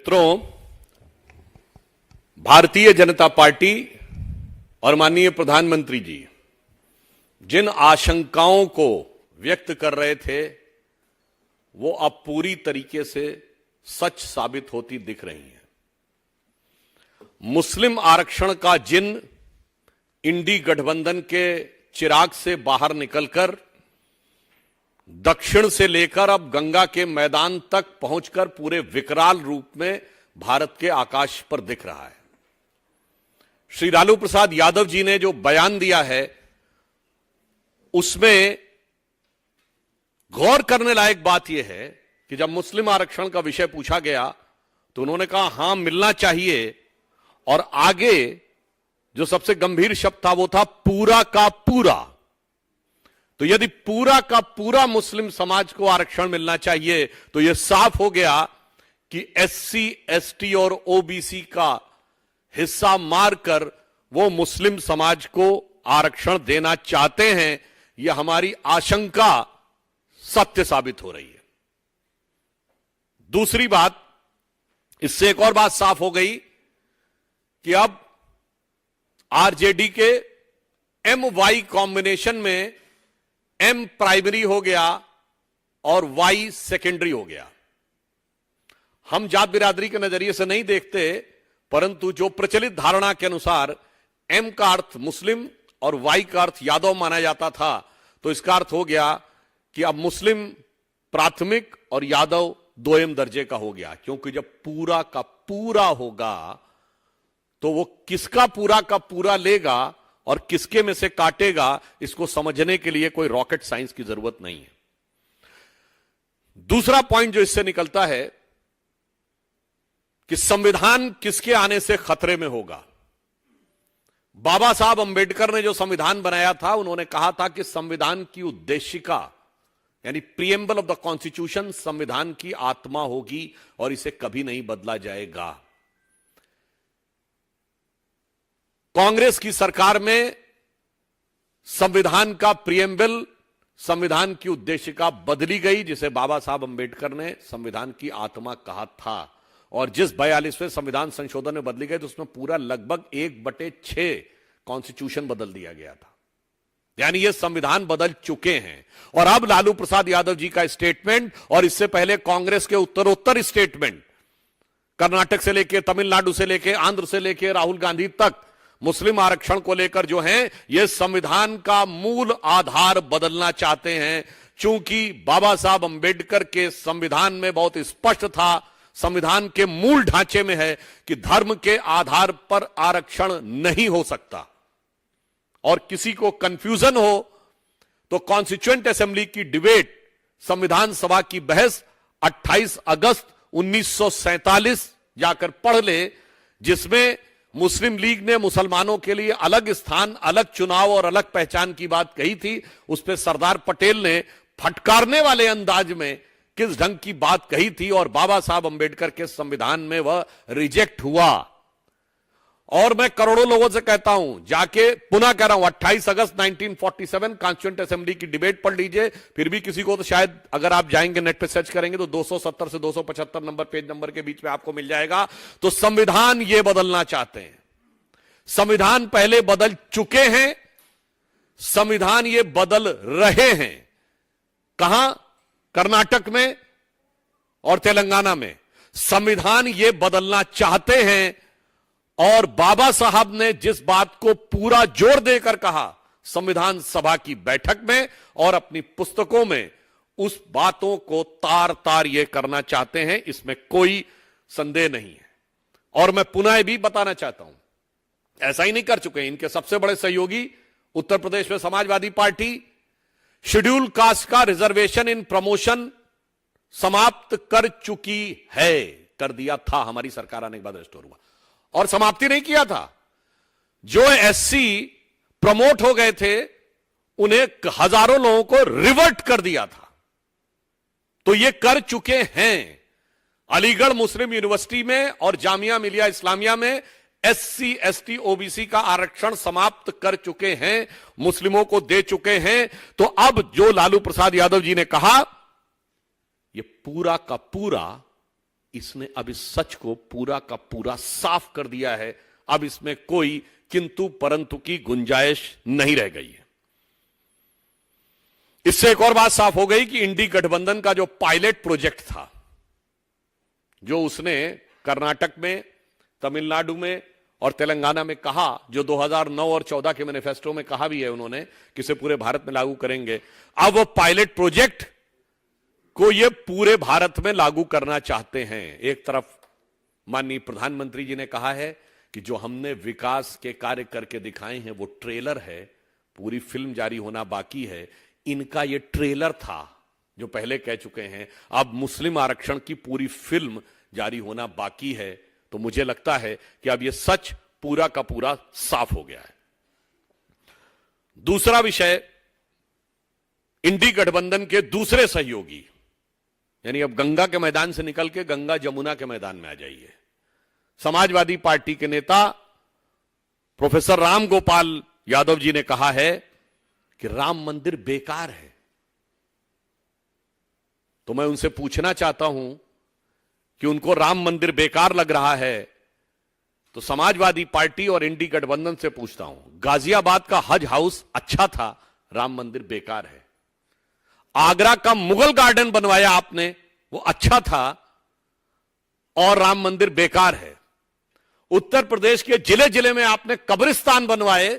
मित्रों, भारतीय जनता पार्टी और माननीय प्रधानमंत्री जी जिन आशंकाओं को व्यक्त कर रहे थे वो अब पूरी तरीके से सच साबित होती दिख रही हैं। मुस्लिम आरक्षण का जिन इंडी गठबंधन के चिराग से बाहर निकलकर दक्षिण से लेकर अब गंगा के मैदान तक पहुंचकर पूरे विकराल रूप में भारत के आकाश पर दिख रहा है। श्री लालू प्रसाद यादव जी ने जो बयान दिया है उसमें गौर करने लायक बात यह है कि जब मुस्लिम आरक्षण का विषय पूछा गया तो उन्होंने कहा हां मिलना चाहिए, और आगे जो सबसे गंभीर शब्द था वो था पूरा का पूरा। तो यदि पूरा का पूरा मुस्लिम समाज को आरक्षण मिलना चाहिए तो यह साफ हो गया कि एससी, एसटी और ओबीसी का हिस्सा मारकर वो मुस्लिम समाज को आरक्षण देना चाहते हैं। यह हमारी आशंका सत्य साबित हो रही है। दूसरी बात, इससे एक और बात साफ हो गई कि अब आरजेडी के एम वाई कॉम्बिनेशन में एम प्राइमरी हो गया और वाई सेकेंडरी हो गया। हम जात बिरादरी के नजरिए से नहीं देखते, परंतु जो प्रचलित धारणा के अनुसार एम का अर्थ मुस्लिम और वाई का अर्थ यादव माना जाता था, तो इसका अर्थ हो गया कि अब मुस्लिम प्राथमिक और यादव दोयम दर्जे का हो गया। क्योंकि जब पूरा का पूरा होगा तो वो किसका पूरा का पूरा लेगा और किसके में से काटेगा, इसको समझने के लिए कोई रॉकेट साइंस की जरूरत नहीं है। दूसरा पॉइंट जो इससे निकलता है कि संविधान किसके आने से खतरे में होगा। बाबा साहब अंबेडकर ने जो संविधान बनाया था, उन्होंने कहा था कि संविधान की उद्देशिका यानी प्रीएम्बल ऑफ द कॉन्स्टिट्यूशन संविधान की आत्मा होगी और इसे कभी नहीं बदला जाएगा। कांग्रेस की सरकार में संविधान का प्रीएम्बल, संविधान की उद्देशिका बदली गई, जिसे बाबा साहब अंबेडकर ने संविधान की आत्मा कहा था। और जिस 42वें संविधान संशोधन में बदली गई तो उसमें पूरा लगभग 1/6 कॉन्स्टिट्यूशन बदल दिया गया था। यानी ये संविधान बदल चुके हैं। और अब लालू प्रसाद यादव जी का स्टेटमेंट और इससे पहले कांग्रेस के उत्तरोत्तर स्टेटमेंट, कर्नाटक से लेकर तमिलनाडु से लेकर आंध्र से लेकर राहुल गांधी तक मुस्लिम आरक्षण को लेकर जो है ये संविधान का मूल आधार बदलना चाहते हैं। चूंकि बाबा साहब अंबेडकर के संविधान में बहुत स्पष्ट था, संविधान के मूल ढांचे में है कि धर्म के आधार पर आरक्षण नहीं हो सकता। और किसी को कंफ्यूजन हो तो कॉन्स्टिट्यूएंट असेंबली की डिबेट, संविधान सभा की बहस 28 अगस्त 1947 जाकर पढ़ ले, जिसमें मुस्लिम लीग ने मुसलमानों के लिए अलग स्थान, अलग चुनाव और अलग पहचान की बात कही थी। उस पर सरदार पटेल ने फटकारने वाले अंदाज में किस ढंग की बात कही थी और बाबा साहब अंबेडकर के संविधान में वह रिजेक्ट हुआ। और मैं करोड़ों लोगों से कहता हूं, जाके पुनः कह रहा हूं, 28 अगस्त 1947 कॉन्स्टिट्यूएंट असेंबली की डिबेट पढ़ लीजिए। फिर भी किसी को तो शायद अगर आप जाएंगे नेट पे सर्च करेंगे तो 270 से 275 नंबर, पेज नंबर के बीच में आपको मिल जाएगा। तो संविधान ये बदलना चाहते हैं। संविधान पहले बदल चुके हैं, संविधान ये बदल रहे हैं। कहां? कर्नाटक में और तेलंगाना में संविधान ये बदलना चाहते हैं। और बाबा साहब ने जिस बात को पूरा जोर देकर कहा संविधान सभा की बैठक में और अपनी पुस्तकों में, उस बातों को तार तार ये करना चाहते हैं, इसमें कोई संदेह नहीं है। और मैं पुनः भी बताना चाहता हूं, ऐसा ही नहीं कर चुके हैं इनके सबसे बड़े सहयोगी उत्तर प्रदेश में समाजवादी पार्टी, शेड्यूल कास्ट का रिजर्वेशन इन प्रमोशन समाप्त कर चुकी है। कर दिया था, हमारी सरकार आने के बाद रिस्टोर हुआ। और समाप्ति नहीं किया था, जो एससी प्रमोट हो गए थे उन्हें हजारों लोगों को रिवर्ट कर दिया था। तो ये कर चुके हैं। अलीगढ़ मुस्लिम यूनिवर्सिटी में और जामिया मिलिया इस्लामिया में एससी, एसटी, ओबीसी का आरक्षण समाप्त कर चुके हैं, मुस्लिमों को दे चुके हैं। तो अब जो लालू प्रसाद यादव जी ने कहा, यह पूरा का पूरा इसने अब इस सच को पूरा का पूरा साफ कर दिया है। अब इसमें कोई किंतु परंतु की गुंजाइश नहीं रह गई है। इससे एक और बात साफ हो गई कि इंडी गठबंधन का जो पायलट प्रोजेक्ट था, जो उसने कर्नाटक में, तमिलनाडु में और तेलंगाना में कहा, जो 2009 और 14 के मैनिफेस्टो में कहा भी है उन्होंने कि इसे पूरे भारत में लागू करेंगे, अब वो पायलट प्रोजेक्ट को ये पूरे भारत में लागू करना चाहते हैं। एक तरफ माननीय प्रधानमंत्री जी ने कहा है कि जो हमने विकास के कार्य करके दिखाए हैं वो ट्रेलर है, पूरी फिल्म जारी होना बाकी है। इनका ये ट्रेलर था जो पहले कह चुके हैं, अब मुस्लिम आरक्षण की पूरी फिल्म जारी होना बाकी है। तो मुझे लगता है कि अब ये सच पूरा का पूरा साफ हो गया है। दूसरा विषय, इंडी गठबंधन के दूसरे सहयोगी, यानी अब गंगा के मैदान से निकल के गंगा जमुना के मैदान में आ जाइए। समाजवादी पार्टी के नेता प्रोफेसर राम गोपाल यादव जी ने कहा है कि राम मंदिर बेकार है। तो मैं उनसे पूछना चाहता हूं कि उनको राम मंदिर बेकार लग रहा है तो समाजवादी पार्टी और इंडी गठबंधन से पूछता हूं, गाजियाबाद का हज हाउस अच्छा था, राम मंदिर बेकार है। आगरा का मुगल गार्डन बनवाया आपने, वो अच्छा था और राम मंदिर बेकार है। उत्तर प्रदेश के जिले जिले में आपने कब्रिस्तान बनवाए,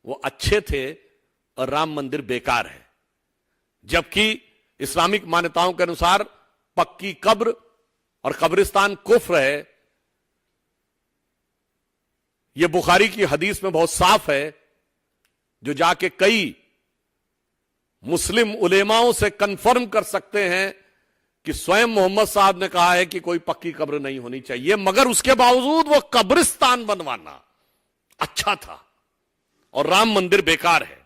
वो अच्छे थे और राम मंदिर बेकार है। जबकि इस्लामिक मान्यताओं के अनुसार पक्की कब्र और कब्रिस्तान कुफ्र है। यह बुखारी की हदीस में बहुत साफ है, जो जाके कई मुस्लिम उलेमाओं से कंफर्म कर सकते हैं कि स्वयं मोहम्मद साहब ने कहा है कि कोई पक्की कब्र नहीं होनी चाहिए, मगर उसके बावजूद वो कब्रिस्तान बनवाना अच्छा था और राम मंदिर बेकार है।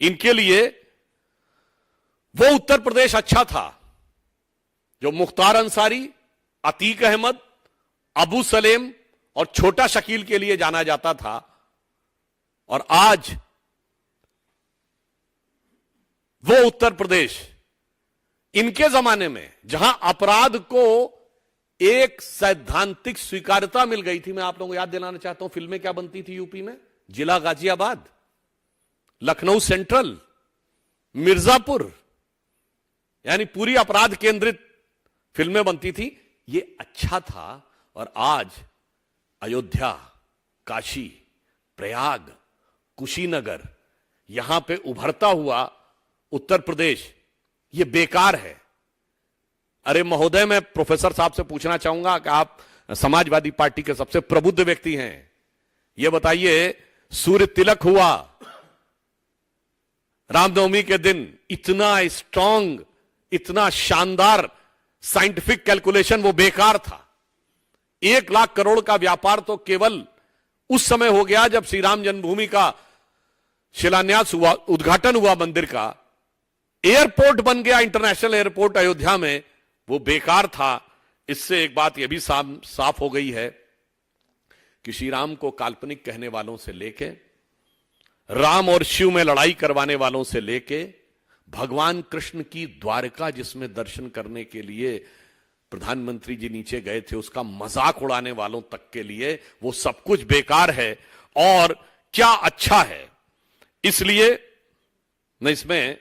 इनके लिए वो उत्तर प्रदेश अच्छा था जो मुख्तार अंसारी, अतीक अहमद, अबू सलेम और छोटा शकील के लिए जाना जाता था। और आज वो उत्तर प्रदेश, इनके जमाने में जहां अपराध को एक सैद्धांतिक स्वीकार्यता मिल गई थी, मैं आप लोगों को याद दिलाना चाहता हूं, फिल्में क्या बनती थी यूपी में, जिला गाजियाबाद, लखनऊ सेंट्रल, मिर्जापुर, यानी पूरी अपराध केंद्रित फिल्में बनती थी। ये अच्छा था। और आज अयोध्या, काशी, प्रयाग, कुशीनगर, यहां पे उभरता हुआ उत्तर प्रदेश, ये बेकार है। अरे महोदय, मैं प्रोफेसर साहब से पूछना चाहूंगा कि आप समाजवादी पार्टी के सबसे प्रबुद्ध व्यक्ति हैं, ये बताइए, सूर्य तिलक हुआ रामनवमी के दिन, इतना स्ट्रांग, इतना शानदार साइंटिफिक कैलकुलेशन, वो बेकार था। 1 लाख करोड़ का व्यापार तो केवल उस समय हो गया जब श्री राम जन्मभूमि का शिलान्यास हुआ, उद्घाटन हुआ मंदिर का, एयरपोर्ट बन गया, इंटरनेशनल एयरपोर्ट अयोध्या में, वो बेकार था। इससे एक बात यह भी साफ हो गई है कि श्री राम को काल्पनिक कहने वालों से लेके, राम और शिव में लड़ाई करवाने वालों से लेके, भगवान कृष्ण की द्वारका जिसमें दर्शन करने के लिए प्रधानमंत्री जी नीचे गए थे, उसका मजाक उड़ाने वालों तक के लिए वो सब कुछ बेकार है। और क्या अच्छा है। इसलिए मैं इसमें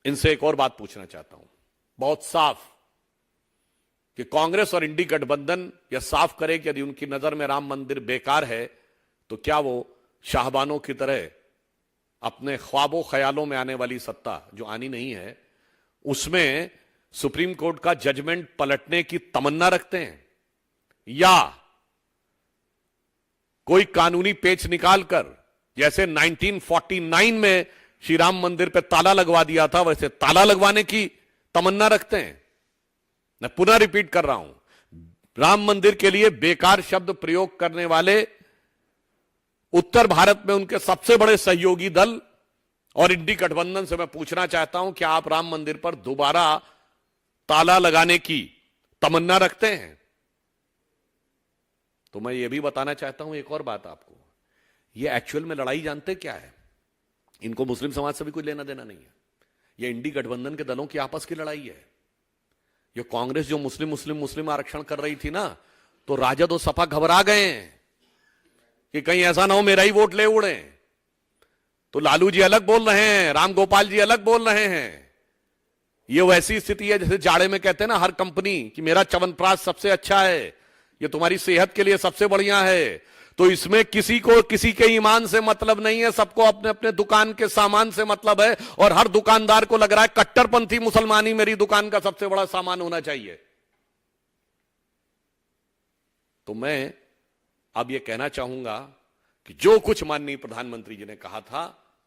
इनसे एक और बात पूछना चाहता हूं, बहुत साफ, कि कांग्रेस और इंडी गठबंधन यह साफ करे कि यदि उनकी नजर में राम मंदिर बेकार है तो क्या वो शाहबानों की तरह अपने ख्वाबों ख्यालों में आने वाली सत्ता, जो आनी नहीं है, उसमें सुप्रीम कोर्ट का जजमेंट पलटने की तमन्ना रखते हैं, या कोई कानूनी पेच निकालकर, जैसे 1949 में श्री राम मंदिर पे ताला लगवा दिया था, वैसे ताला लगवाने की तमन्ना रखते हैं। मैं पुनः रिपीट कर रहा हूं, राम मंदिर के लिए बेकार शब्द प्रयोग करने वाले उत्तर भारत में उनके सबसे बड़े सहयोगी दल और इंडी गठबंधन से मैं पूछना चाहता हूं, क्या आप राम मंदिर पर दोबारा ताला लगाने की तमन्ना रखते हैं? तो मैं यह भी बताना चाहता हूं एक और बात आपको, यह एक्चुअल में लड़ाई जानते क्या है? इनको मुस्लिम समाज से भी कुछ लेना देना नहीं है। यह इंडी गठबंधन के दलों की आपस की लड़ाई है। ये कांग्रेस जो मुस्लिम आरक्षण कर रही थी ना, तो राजद और सपा घबरा गए हैं कि कहीं ऐसा ना हो मेरा ही वोट ले उड़े। तो लालू जी अलग बोल रहे हैं, राम गोपाल जी अलग बोल रहे हैं। ये वैसी स्थिति है जैसे जाड़े में कहते हैं ना हर कंपनी कि मेरा च्यवनप्राश सबसे अच्छा है, ये तुम्हारी सेहत के लिए सबसे बढ़िया है। तो इसमें किसी को किसी के ईमान से मतलब नहीं है, सबको अपने अपने दुकान के सामान से मतलब है। और हर दुकानदार को लग रहा है कट्टरपंथी मुसलमान ही मेरी दुकान का सबसे बड़ा सामान होना चाहिए। तो मैं अब यह कहना चाहूंगा कि जो कुछ माननीय प्रधानमंत्री जी ने कहा था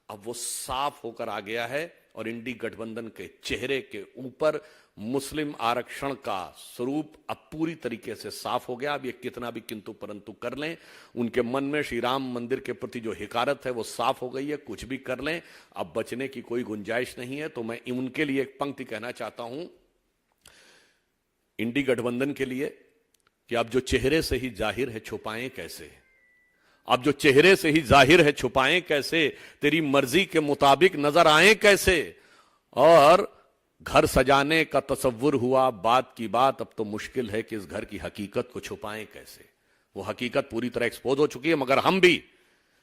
अब वो साफ होकर आ गया है और इंडी गठबंधन के चेहरे के ऊपर मुस्लिम आरक्षण का स्वरूप अब पूरी तरीके से साफ हो गया। अब ये कितना भी किंतु परंतु कर लें, उनके मन में श्री राम मंदिर के प्रति जो हिकारत है वो साफ हो गई है। कुछ भी कर लें, अब बचने की कोई गुंजाइश नहीं है। तो मैं उनके लिए एक पंक्ति कहना चाहता हूं इंडी गठबंधन के लिए कि अब जो चेहरे से ही जाहिर है छुपाएं कैसे, अब जो चेहरे से ही जाहिर है छुपाएं कैसे, तेरी मर्जी के मुताबिक नजर आए कैसे। और घर सजाने का तसव्वुर हुआ बात की बात, अब तो मुश्किल है कि इस घर की हकीकत को छुपाएं कैसे। वो हकीकत पूरी तरह एक्सपोज हो चुकी है, मगर हम भी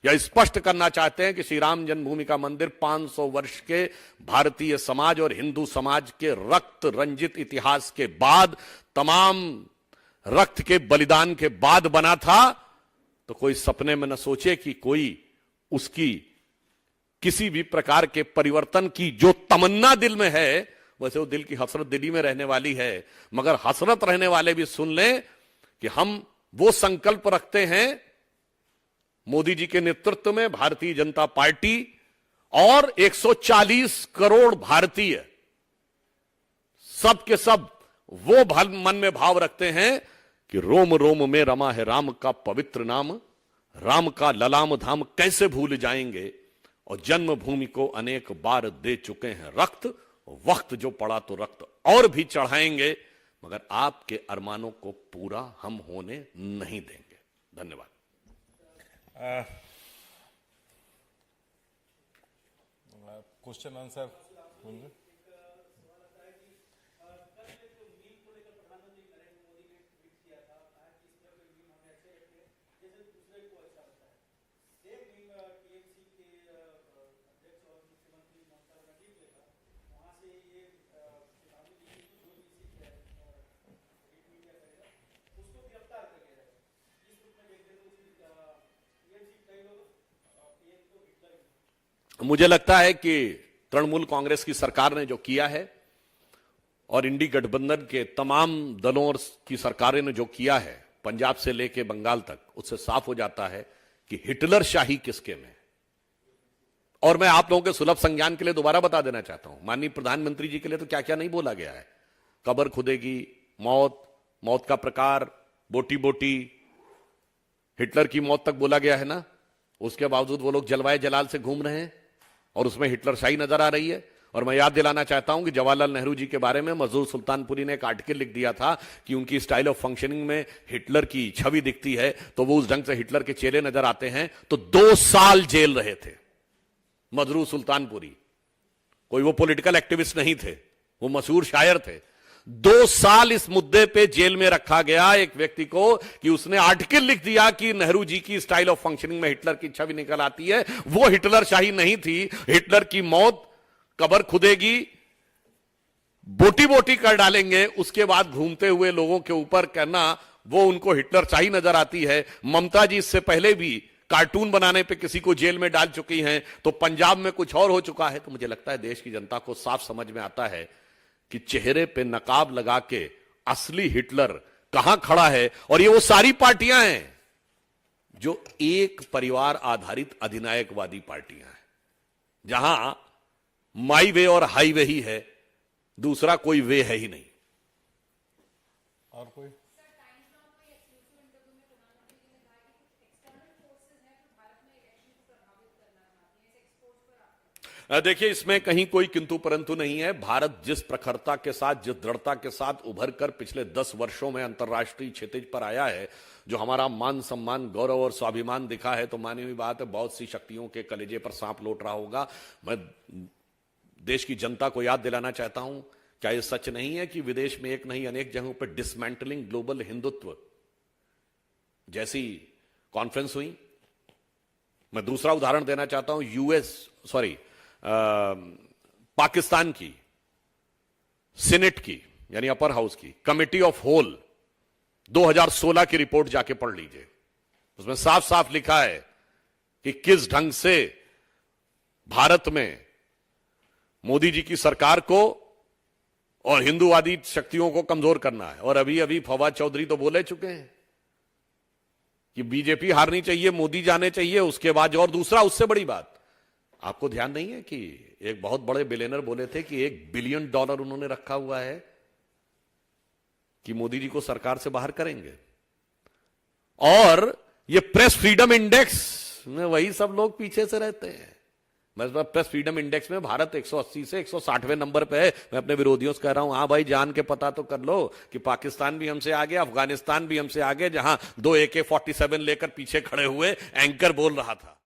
यह स्पष्ट करना चाहते हैं कि श्री राम जन्मभूमि का मंदिर 500 वर्ष के भारतीय समाज और हिंदू समाज के रक्त रंजित इतिहास के बाद, तमाम रक्त के बलिदान के बाद बना था। तो कोई सपने में न सोचे कि कोई उसकी किसी भी प्रकार के परिवर्तन की जो तमन्ना दिल में है, वैसे वो दिल की हसरत दिल्ली में रहने वाली है। मगर हसरत रहने वाले भी सुन लें कि हम वो संकल्प रखते हैं मोदी जी के नेतृत्व में भारतीय जनता पार्टी और 140 करोड़ भारतीय सब के सब वो मन में भाव रखते हैं कि रोम रोम में रमा है राम का पवित्र नाम, राम का ललाम धाम कैसे भूल जाएंगे। और जन्मभूमि को अनेक बार दे चुके हैं रक्त, वक्त जो पड़ा तो रक्त और भी चढ़ाएंगे, मगर आपके अरमानों को पूरा हम होने नहीं देंगे। धन्यवाद। क्वेश्चन आंसर मुझे लगता है कि तृणमूल कांग्रेस की सरकार ने जो किया है और इंडी गठबंधन के तमाम दलों की सरकारें ने जो किया है पंजाब से लेकर बंगाल तक, उससे साफ हो जाता है कि हिटलर शाही किसके में। और मैं आप लोगों के सुलभ संज्ञान के लिए दोबारा बता देना चाहता हूं, माननीय प्रधानमंत्री जी के लिए तो क्या क्या नहीं बोला गया है। कब्र खुदेगी, मौत, मौत का प्रकार, बोटी बोटी, हिटलर की मौत तक बोला गया है ना। उसके बावजूद वो लोग जलवाए जलाल से घूम रहे हैं और उसमें हिटलर शाही नजर आ रही है। और मैं याद दिलाना चाहता हूं कि जवाहरलाल नेहरू जी के बारे में मजदूर सुल्तानपुरी ने एक आर्टिकल लिख दिया था कि उनकी स्टाइल ऑफ फंक्शनिंग में हिटलर की छवि दिखती है, तो वो उस ढंग से हिटलर के चेले नजर आते हैं। तो 2 साल जेल रहे थे मजदूर सुल्तानपुरी। कोई वो पॉलिटिकल एक्टिविस्ट नहीं थे, वो मशहूर शायर थे। 2 साल इस मुद्दे पे जेल में रखा गया एक व्यक्ति को कि उसने आर्टिकल लिख दिया कि नेहरू जी की स्टाइल ऑफ फंक्शनिंग में हिटलर की छवि निकल आती है। वो हिटलर शाही नहीं थी। हिटलर की मौत, कब्र खुदेगी, बोटी बोटी कर डालेंगे, उसके बाद घूमते हुए लोगों के ऊपर कहना वो उनको हिटलर शाही नजर आती है। ममता जी इससे पहले भी कार्टून बनाने पे किसी को जेल में डाल चुकी हैं, तो पंजाब में कुछ और हो चुका है। तो मुझे लगता है देश की जनता को साफ समझ में आता है कि चेहरे पे नकाब लगा के असली हिटलर कहां खड़ा है। और ये वो सारी पार्टियां हैं जो एक परिवार आधारित अधिनायकवादी पार्टियां हैं, जहां माई वे और हाई वे ही है, दूसरा कोई वे है ही नहीं। और कोई देखिए, इसमें कहीं कोई किंतु परंतु नहीं है। भारत जिस प्रखरता के साथ, जिस दृढ़ता के साथ उभर कर पिछले 10 वर्षों में अंतर्राष्ट्रीय क्षितिज पर आया है, जो हमारा मान सम्मान, गौरव और स्वाभिमान दिखा है, तो मानी हुई बात है बहुत सी शक्तियों के कलेजे पर सांप लौट रहा होगा। मैं देश की जनता को याद दिलाना चाहता हूं क्या यह सच नहीं है कि विदेश में एक नहीं अनेक जगहों पर डिसमेंटलिंग ग्लोबल हिंदुत्व जैसी कॉन्फ्रेंस हुई? मैं दूसरा उदाहरण देना चाहता हूं, पाकिस्तान की सीनेट की यानी अपर हाउस की कमिटी ऑफ होल 2016 की रिपोर्ट जाके पढ़ लीजिए। उसमें साफ साफ लिखा है कि किस ढंग से भारत में मोदी जी की सरकार को और हिंदूवादी शक्तियों को कमजोर करना है। और अभी अभी फवाद चौधरी तो बोले चुके हैं कि बीजेपी हारनी चाहिए, मोदी जाने चाहिए। उसके बाद और दूसरा, उससे बड़ी बात, आपको ध्यान नहीं है कि एक बहुत बड़े बिलियनर बोले थे कि $1 बिलियन उन्होंने रखा हुआ है कि मोदी जी को सरकार से बाहर करेंगे। और ये प्रेस फ्रीडम इंडेक्स में वही सब लोग पीछे से रहते हैं। मैं प्रेस फ्रीडम इंडेक्स में भारत 180 से 160वें नंबर पे है। मैं अपने विरोधियों से कह रहा हूं, हां भाई, जान के पता तो कर लो कि पाकिस्तान भी हमसे आगे, अफगानिस्तान भी हमसे आगे, जहां 2 AK-47 लेकर पीछे खड़े हुए एंकर बोल रहा था।